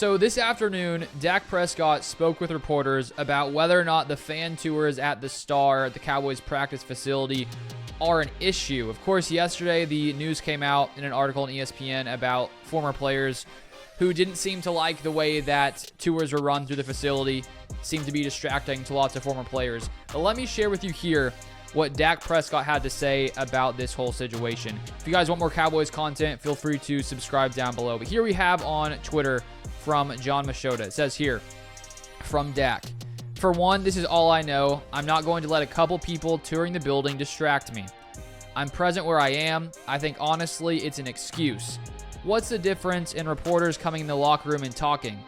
So this afternoon, Dak Prescott spoke with reporters about whether or not the fan tours at the Star, the Cowboys practice facility, are an issue. Of course, yesterday the news came out in an article on ESPN about former players who didn't seem to like the way that tours were run through the facility, seemed to be distracting to lots of former players. But let me share with you here what Dak Prescott had to say about this whole situation. If you guys want more Cowboys content, feel free to subscribe down below. But here we have on Twitter from John Machota. It says here, from Dak. For one, this is all I know. I'm not going to let a couple people touring the building distract me. I'm present where I am. I think honestly, it's an excuse. What's the difference in reporters coming in the locker room and talking?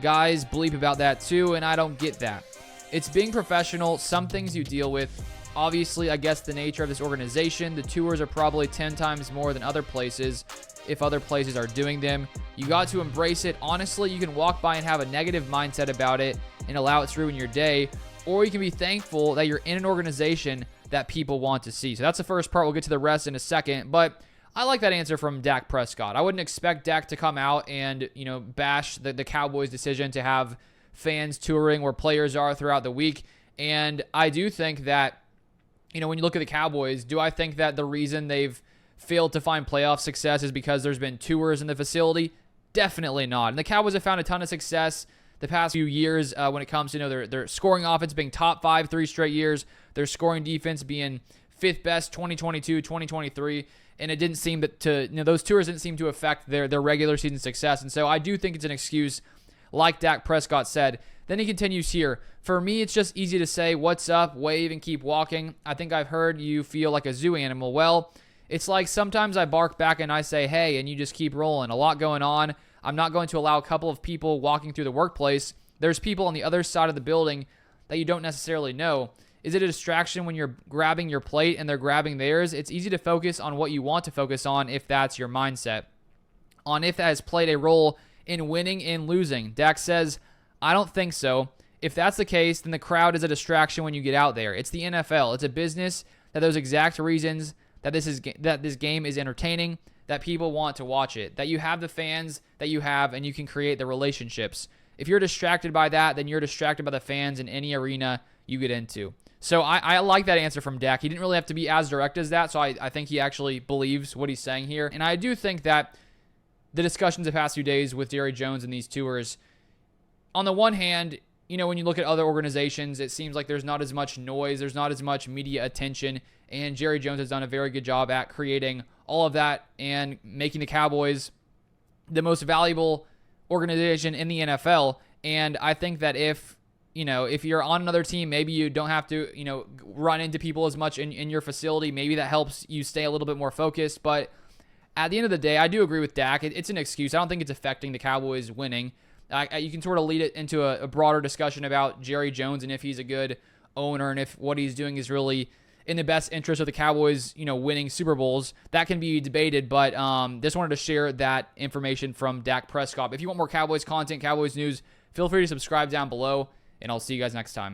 Guys bleep about that too, and I don't get that. It's being professional. Some things you deal with. Obviously, I guess the nature of this organization, the tours are probably 10 times more than other places if other places are doing them. You got to embrace it. Honestly, you can walk by and have a negative mindset about it and allow it to ruin your day, or you can be thankful that you're in an organization that people want to see. So that's the first part. We'll get to the rest in a second, but I like that answer from Dak Prescott. I wouldn't expect Dak to come out and, bash the Cowboys' decision to have fans touring where players are throughout the week. And I do think that, when you look at the Cowboys, do I think that the reason they've failed to find playoff success is because there's been tours in the facility? Definitely not. And the Cowboys have found a ton of success the past few years when it comes to their scoring offense being top 5 3 straight years, their scoring defense being 5th best 2022, 2023, and it didn't seem that those tours didn't seem to affect their regular season success. And so I do think it's an excuse, like Dak Prescott said. Then he continues here. For me, it's just easy to say, what's up, wave, and keep walking. I think I've heard you feel like a zoo animal. Well, it's like sometimes I bark back and I say, hey, and you just keep rolling. A lot going on. I'm not going to allow a couple of people walking through the workplace. There's people on the other side of the building that you don't necessarily know. Is it a distraction when you're grabbing your plate and they're grabbing theirs? It's easy to focus on what you want to focus on if that's your mindset. On if that has played a role in winning and losing. Dak says, I don't think so. If that's the case, then the crowd is a distraction when you get out there. It's the NFL. It's a business that those exact reasons that this game is entertaining, that people want to watch it, that you have the fans that you have, and you can create the relationships. If you're distracted by that, then you're distracted by the fans in any arena you get into. So I like that answer from Dak. He didn't really have to be as direct as that, so I think he actually believes what he's saying here. And I do think that the discussions the past few days with Jerry Jones and these tours, on the one hand, when you look at other organizations, it seems like there's not as much noise, there's not as much media attention, and Jerry Jones has done a very good job at creating all of that and making the Cowboys the most valuable organization in the NFL. And I think that if you're on another team, maybe you don't have to, run into people as much in your facility. Maybe that helps you stay a little bit more focused. But at the end of the day, I do agree with Dak. It's an excuse. I don't think it's affecting the Cowboys winning. You can sort of lead it into a broader discussion about Jerry Jones and if he's a good owner and if what he's doing is really in the best interest of the Cowboys, winning Super Bowls. That can be debated, but just wanted to share that information from Dak Prescott. If you want more Cowboys content, Cowboys news, feel free to subscribe down below, and I'll see you guys next time.